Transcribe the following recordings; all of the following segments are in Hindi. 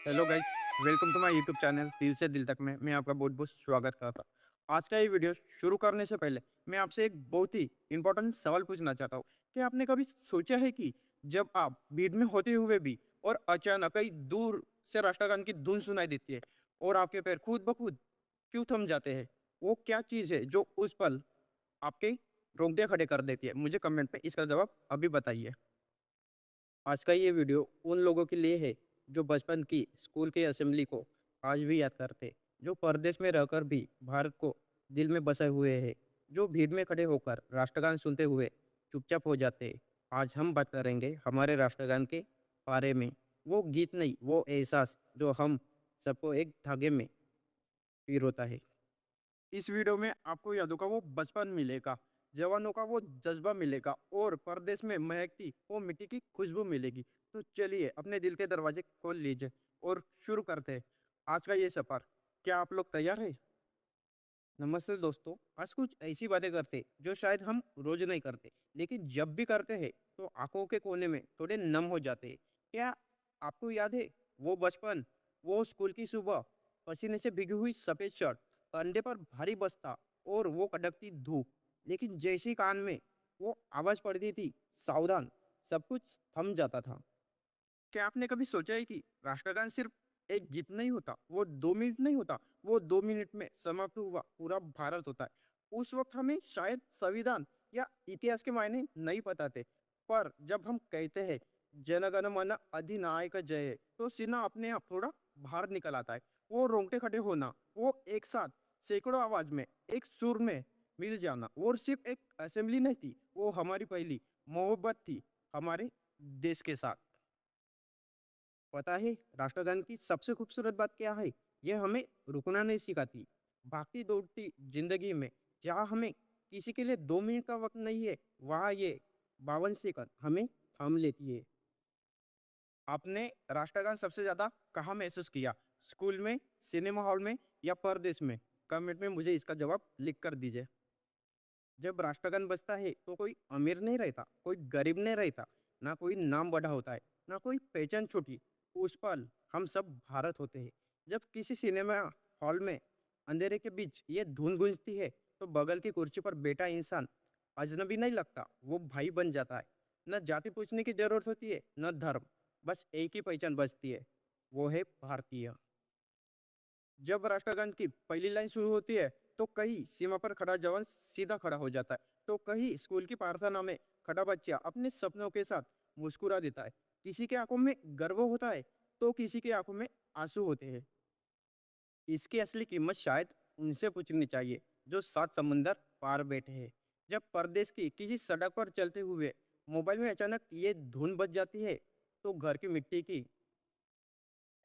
Hello guys, welcome to my YouTube channel दिल से दिल तक में मैं आपका बहुत बहुत स्वागत करता हूँ। आज का ये वीडियो शुरू करने से पहले मैं आपसे एक बहुत ही इंपॉर्टेंट सवाल पूछना चाहता हूँ कि आपने कभी सोचा है कि जब आप भीड़ में होते हुए भी और अचानक कहीं दूर से राष्ट्रगान की धुन सुनाई देती है और आपके पैर खुद ब खुद क्यों थम जाते हैं? वो क्या चीज़ है जो उस पल आपके रोंगटे खड़े कर देती है? मुझे कमेंट में इसका जवाब अभी बताइए। आज का ये वीडियो उन लोगों के लिए है जो बचपन की स्कूल के असेंबली को आज भी याद करते, जो परदेश में रहकर भी भारत को दिल में बसे हुए हैं, जो भीड़ में खड़े होकर राष्ट्रगान सुनते हुए चुपचाप हो जाते। आज हम बात करेंगे हमारे राष्ट्रगान के बारे में। वो गीत नहीं, वो एहसास जो हम सबको एक धागे में पिरोता है। इस वीडियो में आपको यादों का वो बचपन मिलेगा, जवानों का वो जज्बा मिलेगा और परदेश में महकती वो मिट्टी की खुशबू मिलेगी। तो चलिए अपने दिल के दरवाजे खोल लीजिए और शुरू करते हैं आज का ये सफर। क्या आप लोग तैयार हैं? नमस्ते दोस्तों, आज कुछ ऐसी बातें करते जो शायद हम रोज नहीं करते, लेकिन जब भी करते हैं तो आंखों के कोने में थोड़े नम हो जाते हैं। क्या आपको याद है वो बचपन, वो स्कूल की सुबह, पसीने से भीगी हुई सफेद शर्ट, कंधे पर भारी बस्ता और वो कड़कती धूप, लेकिन जैसी कान में वो आवाज पड़ती थी, सावधान, सब कुछ थम जाता था। क्या आपने कभी सोचा है कि राष्ट्रगान सिर्फ एक गीत नहीं होता, वो 2 मिनट नहीं होता, वो 2 मिनट में समाप्त हुआ पूरा भारत होता है। उस वक्त हमें शायद संविधान या इतिहास के मायने नहीं पता थे, पर जब हम कहते हैं जन गण मन अधिनायक जय, तो सीना अपने आप थोड़ा बाहर निकल आता है। वो रोंगटे खड़े होना, वो एक साथ सैकड़ों आवाज में एक सुर में मिल जाना, और सिर्फ एक असेंबली नहीं थी, वो हमारी पहली मोहब्बत थी हमारे देश के साथ। पता है राष्ट्रगान की सबसे खूबसूरत बात क्या है? ये हमें रुकना नहीं सिखाती। भागती दौड़ती जिंदगी में जहाँ हमें किसी के लिए 2 मिनट का वक्त नहीं है, वहाँ ये 52 सेकंड हमें थाम लेती है। आपने राष्ट्रगान सबसे ज्यादा कहाँ महसूस किया? स्कूल में, सिनेमा हॉल में या परदेश में? कमेंट में मुझे इसका जवाब लिख कर दीजिए। जब राष्ट्रगान बजता है तो कोई अमीर नहीं रहता, कोई गरीब नहीं रहता, ना कोई नाम बड़ा होता है, ना कोई पहचान छोटी। उस पल हम सब भारत होते हैं। जब किसी सिनेमा हॉल में अंधेरे के बीच ये धुन गूंजती है तो बगल की कुर्सी पर बैठा इंसान अजनबी नहीं लगता, वो भाई बन जाता है। न जाति पूछने की जरूरत होती है, न धर्म, बस एक ही पहचान बचती है, वो है भारतीय। जब राष्ट्रगान की पहली लाइन शुरू होती है तो कहीं सीमा पर खड़ा जवान सीधा खड़ा हो जाता है, तो कहीं स्कूल की प्रार्थना में खड़ा बच्चा अपने सपनों के साथ मुस्कुरा देता है। किसी के आंखों में गर्व होता है तो किसी के आंखों में आंसू होते हैं। इसकी असली कीमत शायद उनसे पूछनी चाहिए जो 7 समुंदर पार बैठे हैं। जब परदेश की किसी सड़क पर चलते हुए मोबाइल में अचानक ये धुन बज जाती है तो घर की मिट्टी की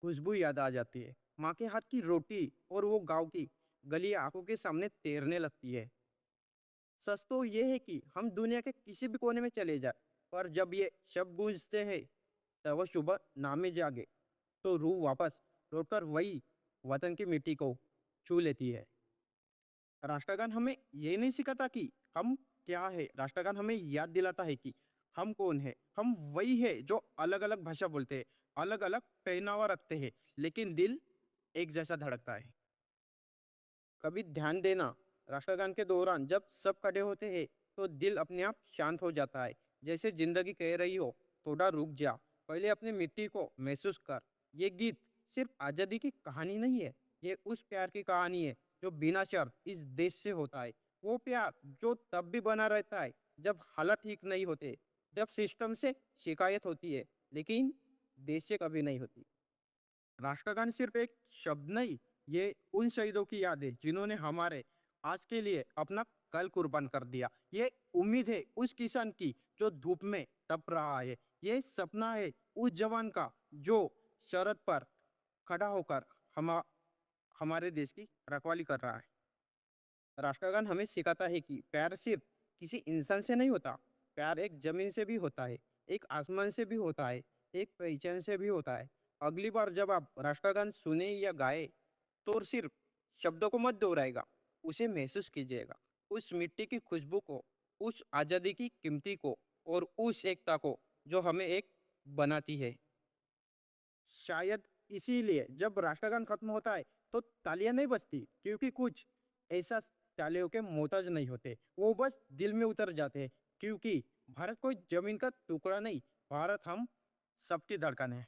खुशबू याद आ जाती है। माँ के हाथ की रोटी और वो गांव की गली आंखों के सामने तैरने लगती है। सच तो ये है कि हम दुनिया के किसी भी कोने में चले जाए, पर जब ये शब्द गूंजते हैं तब वो सुबह नामे जागे तो रूह वापस लौटकर वही वतन की मिट्टी को छू लेती है। राष्ट्रगान हमें ये नहीं सिखाता कि हम क्या है, राष्ट्रगान हमें याद दिलाता है कि हम कौन है। हम वही है जो अलग अलग भाषा बोलते हैं, अलग अलग पहनावा रखते हैं, लेकिन दिल एक जैसा धड़कता है। कभी ध्यान देना, राष्ट्रगान के दौरान जब सब खड़े होते हैं तो दिल अपने आप शांत हो जाता है, जैसे जिंदगी कह रही हो थोड़ा रुक जा, पहले अपनी मिट्टी को महसूस कर। ये गीत सिर्फ आज़ादी की कहानी नहीं है, ये उस प्यार की कहानी है जो बिना शर्त इस देश से होता है। वो प्यार जो तब भी बना रहता है जब हालात ठीक नहीं होते, जब सिस्टम से शिकायत होती है, लेकिन देश से कभी नहीं होती। राष्ट्रगान सिर्फ एक शब्द नहीं, ये उन शहीदों की याद है जिन्होंने हमारे आज के लिए अपना कल कुर्बान कर दिया। ये उम्मीद है उस किसान की जो धूप में तप रहा है। ये सपना है उस जवान का जो शरद पर खड़ा होकर हम हमारे देश की रखवाली कर रहा है। राष्ट्रगान हमें सिखाता है कि प्यार सिर्फ किसी इंसान से नहीं होता, प्यार एक जमीन से भी होता है, एक आसमान से भी होता है, एक पहचान से भी होता है। अगली बार जब आप राष्ट्रगान सुने या गाए तो सिर्फ शब्दों को मत दोहराएगा, उसे महसूस कीजिएगा। उस मिट्टी की खुशबू को, उस आज़ादी की कीमती को और उस एकता को जो हमें एक बनाती है। शायद इसीलिए जब राष्ट्रगान खत्म होता है तो तालियां नहीं बजती, क्योंकि कुछ ऐसा तालियों के मोहताज नहीं होते, वो बस दिल में उतर जाते हैं। क्योंकि भारत कोई जमीन का टुकड़ा नहीं, भारत हम सबकी धड़कन है।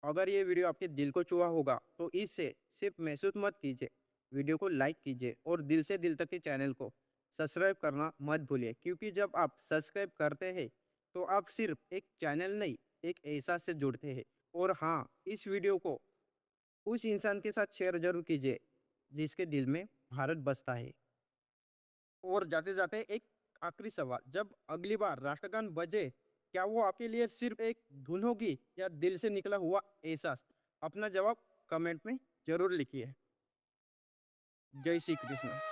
अगर ये वीडियो आपके दिल को छुआ होगा तो इससे सिर्फ महसूस मत कीजिए, वीडियो को लाइक कीजिए और दिल से दिल तक के चैनल को सब्सक्राइब करना मत भूलिए, क्योंकि जब आप सब्सक्राइब करते हैं तो आप सिर्फ एक चैनल नहीं, एक एहसास से जुड़ते हैं। और हाँ, इस वीडियो को उस इंसान के साथ शेयर जरूर कीजिए जिसके दिल में भारत बसता है। और जाते जाते एक आखिरी सवाल, जब अगली बार राष्ट्रगान बजे, क्या वो आपके लिए सिर्फ एक धुन होगी या दिल से निकला हुआ एहसास? अपना जवाब कमेंट में जरूर लिखिए। जय श्री कृष्ण।